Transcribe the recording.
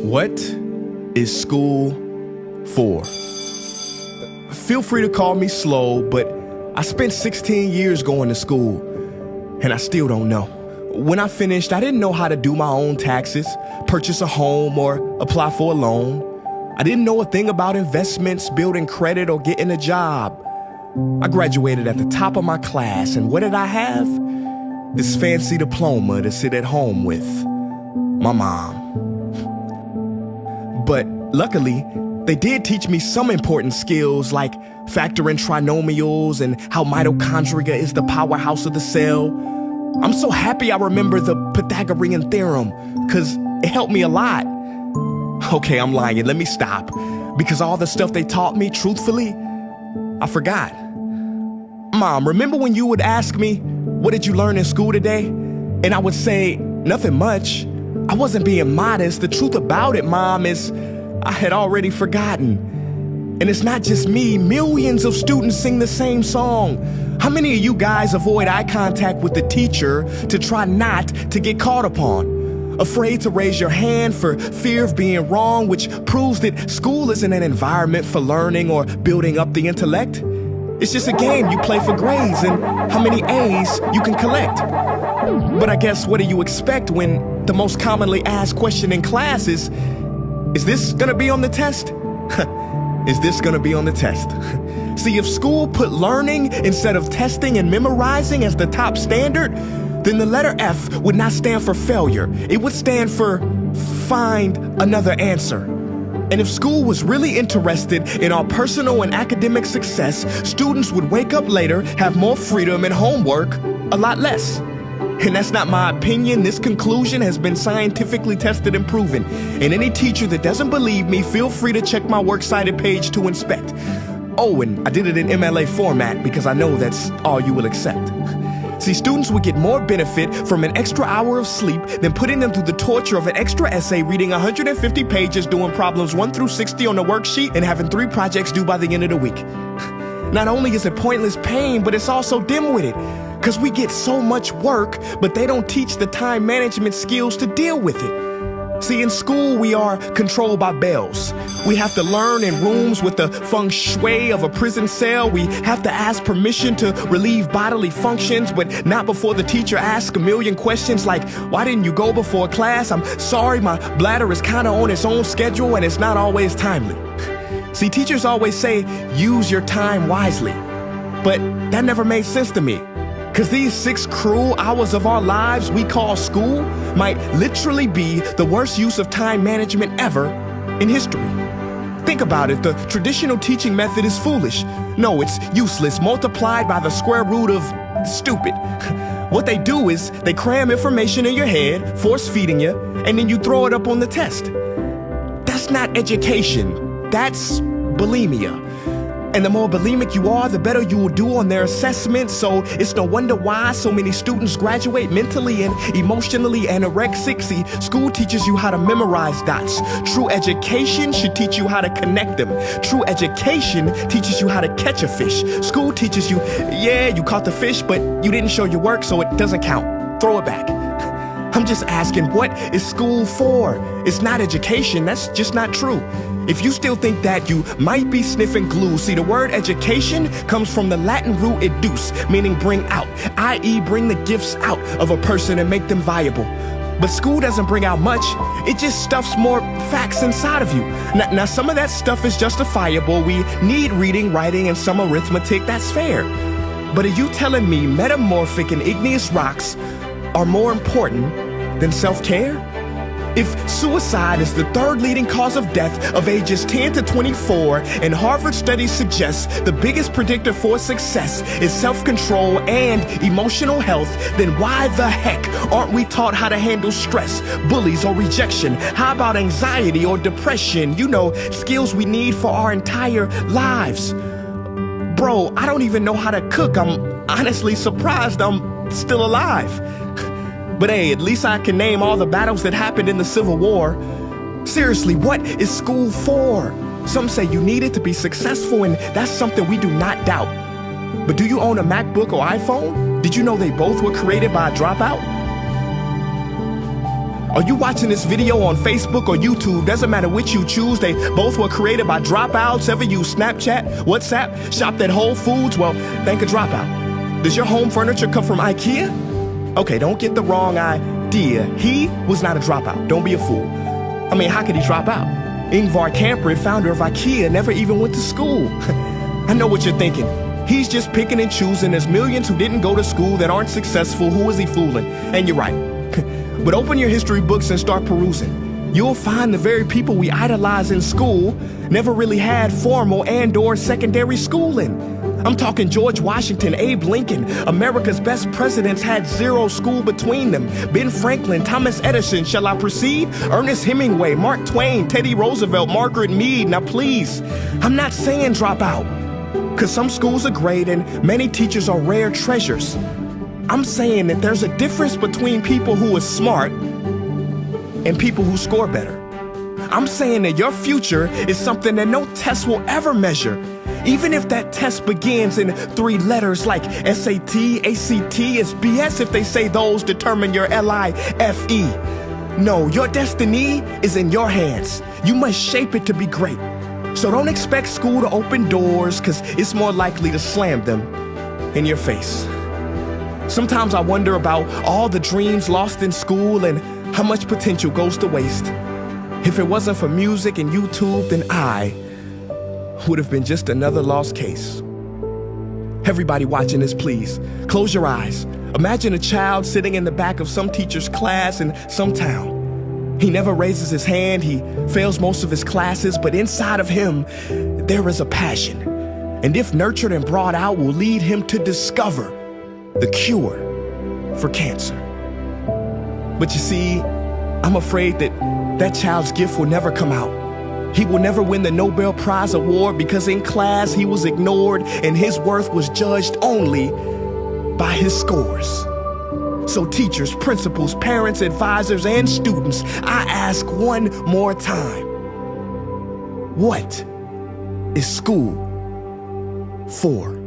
What is school for? Feel free to call me slow, but I spent 16 years going to school, and I still don't know. When I finished, I didn't know how to do my own taxes, purchase a home, or apply for a loan. I didn't know a thing about investments, building credit, or getting a job. I graduated at the top of my class, and what did I have? This fancy diploma to sit at home with my mom. But luckily, they did teach me some important skills like factoring trinomials and how mitochondria is the powerhouse of the cell. I'm so happy I remember the Pythagorean theorem, because it helped me a lot. Okay, I'm lying. Let me stop. Because all the stuff they taught me, truthfully, I forgot. Mom, remember when you would ask me, what did you learn in school today? And I would say, nothing much. I wasn't being modest. The truth about it, Mom, is I had already forgotten. And it's not just me. Millions of students sing the same song. How many of you guys avoid eye contact with the teacher to try not to get caught upon? Afraid to raise your hand for fear of being wrong, which proves that school isn't an environment for learning or building up the intellect. It's just a game you play for grades and how many A's you can collect. But I guess what do you expect when the most commonly asked question in class is this gonna be on the test? Is this gonna be on the test? See, if school put learning instead of testing and memorizing as the top standard, then the letter F would not stand for failure. It would stand for find another answer. And if school was really interested in our personal and academic success, students would wake up later, have more freedom, and homework a lot less. And that's not my opinion. This conclusion has been scientifically tested and proven. And any teacher that doesn't believe me, feel free to check my works cited page to inspect. Oh, and I did it in MLA format because I know that's all you will accept. See, students would get more benefit from an extra hour of sleep than putting them through the torture of an extra essay, reading 150 pages, doing problems 1 through 60 on the worksheet, and having 3 projects due by the end of the week. Not only is it pointless pain, but it's also dim-witted, because we get so much work, but they don't teach the time management skills to deal with it. See, in school, we are controlled by bells. We have to learn in rooms with the feng shui of a prison cell. We have to ask permission to relieve bodily functions, but not before the teacher asks a million questions like, why didn't you go before class? I'm sorry, my bladder is kind of on its own schedule and it's not always timely. See, teachers always say, use your time wisely. But that never made sense to me. Because these 6 cruel hours of our lives we call school might literally be the worst use of time management ever in history. Think about it. The traditional teaching method is foolish. No, it's useless, multiplied by the square root of stupid. What they do is they cram information in your head, force feeding you, and then you throw it up on the test. That's not education. That's bulimia. And the more bulimic you are, the better you will do on their assessments. So it's no wonder why so many students graduate mentally and emotionally anorexic. See, school teaches you how to memorize dots. True education should teach you how to connect them. True education teaches you how to catch a fish. School teaches you, yeah, you caught the fish, but you didn't show your work, so it doesn't count. Throw it back. I'm just asking, what is school for? It's not education. That's just not true. If you still think that, you might be sniffing glue. See, the word education comes from the Latin root educe, meaning bring out, i.e. bring the gifts out of a person and make them viable. But school doesn't bring out much. It just stuffs more facts inside of you. Now, some of that stuff is justifiable. We need reading, writing, and some arithmetic. That's fair. But are you telling me metamorphic and igneous rocks are more important than self-care? If suicide is the 3rd leading cause of death of ages 10 to 24, and Harvard studies suggest the biggest predictor for success is self-control and emotional health, then why the heck aren't we taught how to handle stress, bullies, or rejection? How about anxiety or depression? You know, skills we need for our entire lives. Bro, I don't even know how to cook. I'm honestly surprised I'm still alive. But hey, at least I can name all the battles that happened in the Civil War. Seriously, what is school for? Some say you need it to be successful, and that's something we do not doubt. But do you own a MacBook or iPhone? Did you know they both were created by a dropout? Are you watching this video on Facebook or YouTube? Doesn't matter which you choose. They both were created by dropouts. Ever use Snapchat, WhatsApp, shopped at Whole Foods? Well, thank a dropout. Does your home furniture come from IKEA? Okay, don't get the wrong idea. He was not a dropout. Don't be a fool. I mean, how could he drop out? Ingvar Kamprad, founder of IKEA, never even went to school. I know what you're thinking. He's just picking and choosing. There's millions who didn't go to school that aren't successful. Who is he fooling? And you're right. But open your history books and start perusing. You'll find the very people we idolize in school never really had formal and/or secondary schooling. I'm talking George Washington, Abe Lincoln. America's best presidents had zero school between them. Ben Franklin, Thomas Edison, shall I proceed? Ernest Hemingway, Mark Twain, Teddy Roosevelt, Margaret Mead. Now please, I'm not saying drop out, because some schools are great and many teachers are rare treasures. I'm saying that there's a difference between people who are smart and people who score better. I'm saying that your future is something that no test will ever measure. Even if that test begins in 3 letters like SAT, ACT, it's BS if they say those determine your LIFE. No, your destiny is in your hands. You must shape it to be great. So don't expect school to open doors, because it's more likely to slam them in your face. Sometimes I wonder about all the dreams lost in school and how much potential goes to waste. If it wasn't for music and YouTube, then I would have been just another lost case. Everybody watching this, please, close your eyes. Imagine a child sitting in the back of some teacher's class in some town. He never raises his hand, he fails most of his classes, but inside of him, there is a passion. And if nurtured and brought out, will lead him to discover the cure for cancer. But you see, I'm afraid that child's gift will never come out. He will never win the Nobel Prize award because in class he was ignored and his worth was judged only by his scores. So teachers, principals, parents, advisors, and students, I ask one more time, what is school for?